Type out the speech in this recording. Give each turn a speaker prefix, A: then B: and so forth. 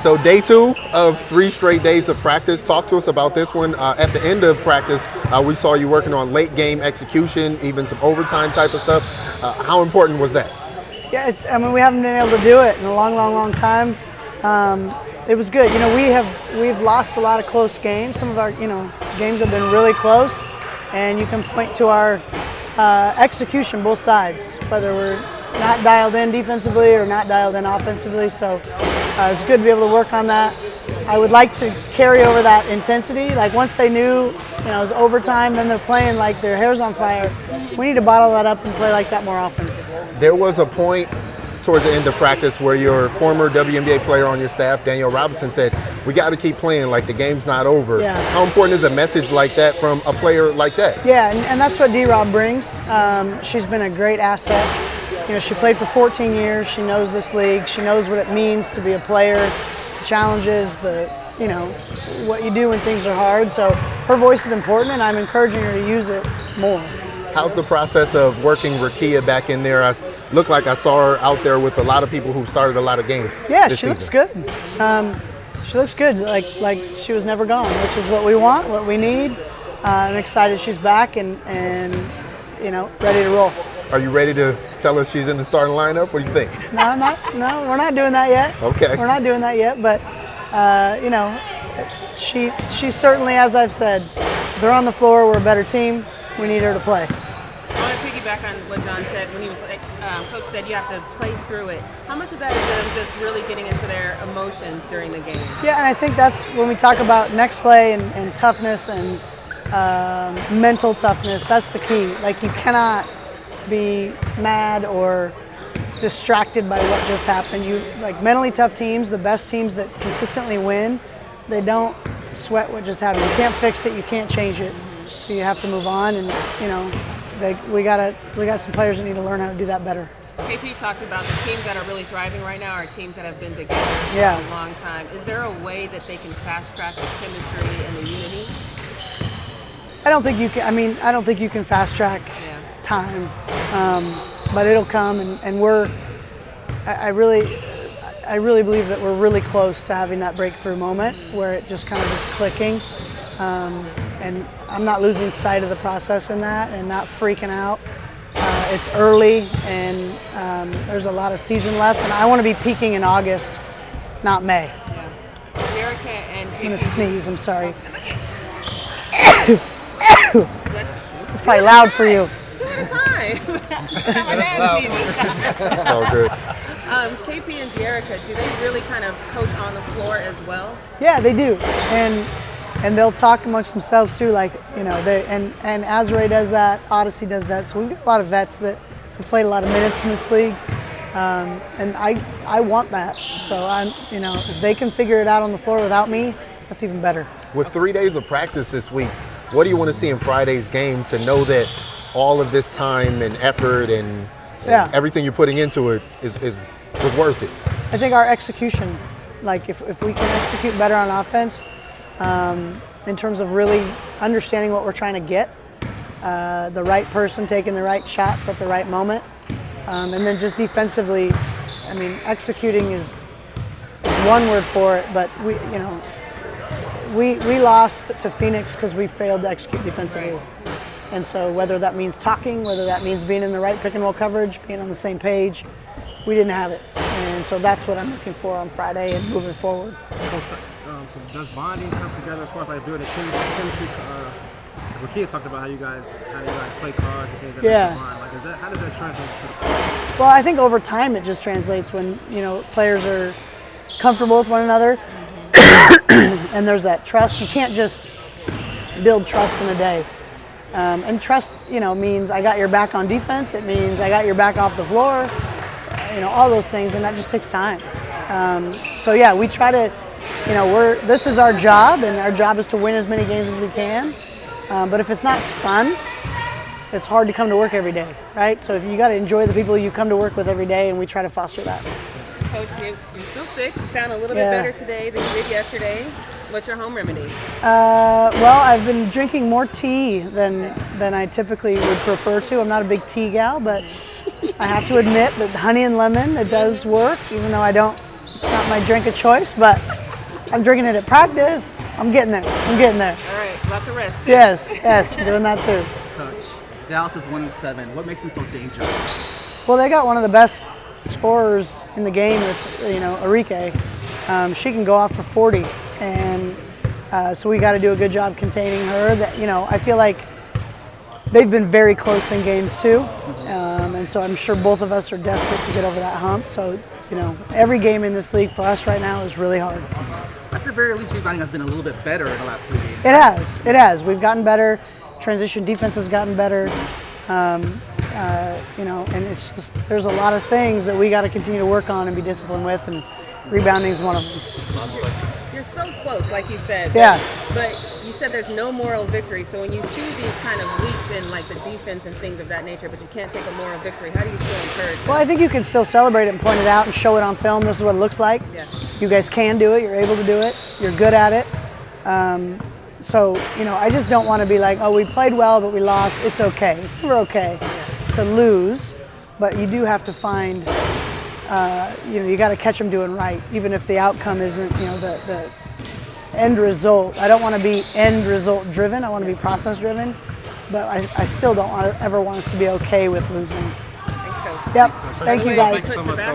A: So day 2 of 3 straight days of practice. Talk to us about this one. At the end of practice, we saw you working on late game execution, even some overtime type of stuff. How important was that?
B: Yeah, I mean, we haven't been able to do it in a long time. It was good. You know, we've lost a lot of close games. Some of our, games have been really close, and you can point to our execution both sides, whether we're not dialed in defensively or not dialed in offensively. So it's good to be able to work on that. I would like to carry over that intensity. Like once they knew, it was overtime, then they're playing like their hair's on fire. We need to bottle that up and play like that more often.
A: There was a point towards the end of practice where your former WNBA player on your staff, Danielle Robinson, said, we got to keep playing, like the game's not over.
B: Yeah.
A: How important is a message like that from a player like that?
B: Yeah, and that's what D-Rob brings. She's been a great asset. She played for 14 years. She knows this league. She knows what it means to be a player, challenges, what you do when things are hard. So her voice is important, and I'm encouraging her to use it more.
A: How's the process of working Rickea back in there? I look like I saw her out there with a lot of people who started a lot of games.
B: Yeah,
A: this
B: she
A: season.
B: Looks good. She looks good, like she was never gone, which is what we want, what we need. I'm excited she's back and ready to roll.
A: Are you ready to tell us she's in the starting lineup? What do you think?
B: No, we're not doing that yet.
A: Okay.
B: We're not doing that yet, but she certainly, as I've said, they're on the floor. We're a better team. We need her to play.
C: I want to piggyback on what John said when he was like, Coach said you have to play through it. How much of that is them just really getting into their emotions during the game?
B: Yeah, and I think that's when we talk about next play and toughness and mental toughness. That's the key. Like you cannot be mad or distracted by what just happened. You mentally tough teams, the best teams that consistently win, they don't sweat what just happened. You can't fix it, you can't change it. So you have to move on, and we got some players that need to learn how to do that better.
C: KP talked about the teams that are really thriving right now are teams that have been together for a long time. Is there a way that they can fast track the chemistry and the unity?
B: I don't think you can. I don't think you can fast track time, but it'll come, and I really believe that we're really close to having that breakthrough moment where it just kind of is clicking. And I'm not losing sight of the process in that and not freaking out. It's early, and there's a lot of season left, and I want to be peaking in August, not May.
C: Yeah.
B: I'm going to sneeze, I'm sorry. It's probably loud for you.
C: 2 at a time. My dad sneezes.
A: That's all good.
C: KP and De'Erica, do they really kind of coach on the floor as well?
B: Yeah, they do, and they'll talk amongst themselves too. And Azure does that, Odyssey does that. So we've got a lot of vets that have played a lot of minutes in this league, and I want that. So if they can figure it out on the floor without me, that's even better.
A: With 3 days of practice this week, what do you want to see in Friday's game to know that all of this time and effort and everything you're putting into it was worth it?
B: I think our execution, if we can execute better on offense, in terms of really understanding what we're trying to get, the right person taking the right shots at the right moment, and then just defensively, executing is one word for it, but we lost to Phoenix because we failed to execute defensively. Right. And so whether that means talking, whether that means being in the right pick and roll coverage, being on the same page, we didn't have it. And so that's what I'm looking for on Friday and moving forward.
D: So does bonding come together as far as building chemistry? Rickea talked about how you guys play cards and things like that. How does that translate to the court?
B: Well, I think over time it just translates when players are comfortable with one another, and there's that trust. You can't just build trust in a day. And trust, means I got your back on defense. It means I got your back off the floor. All those things, and that just takes time. We try to. This is our job, and our job is to win as many games as we can. But if it's not fun, it's hard to come to work every day, right? So if you got to enjoy the people you come to work with every day, and we try to foster that.
C: Coach, you're still sick. You sound a little bit better today than you did yesterday. What's your home remedy?
B: Well, I've been drinking more tea than I typically would prefer to. I'm not a big tea gal, but I have to admit that honey and lemon, it does work, even though it's not my drink of choice, but I'm drinking it at practice. I'm getting there. I'm getting there.
C: All right, lots of rest. Too.
B: Yes, doing that too.
E: Coach, Dallas is 1-7. What makes them so dangerous?
B: Well, they got one of the best scorers in the game with, Rickea. She can go off for 40, and so we got to do a good job containing her. That I feel like they've been very close in games too, and so I'm sure both of us are desperate to get over that hump. So every game in this league for us right now is really hard.
E: At the very least, rebounding has been a little bit better in the last 3 games.
B: It has. We've gotten better. Transition defense has gotten better. And it's just there's a lot of things that we got to continue to work on and be disciplined with, and rebounding is one of them.
C: You're so close, like you said.
B: Yeah.
C: But you said there's no moral victory. So when you see these kind of leaps in like the defense and things of that nature, but you can't take a moral victory, how do you still encourage?
B: Well, I think you can still celebrate it and point it out and show it on film. This is what it looks like.
C: Yeah.
B: You guys can do it. You're able to do it. You're good at it. So I just don't want to be like, oh, we played well, but we lost. It's okay. It's never okay to lose, but you do have to find, you got to catch them doing right, even if the outcome isn't, the end result. I don't want to be end result driven. I want to be process driven, but I still don't ever want us to be okay with losing.
C: Thanks, Coach.
B: Yep. Thank you guys.
D: Thank you so much, Coach.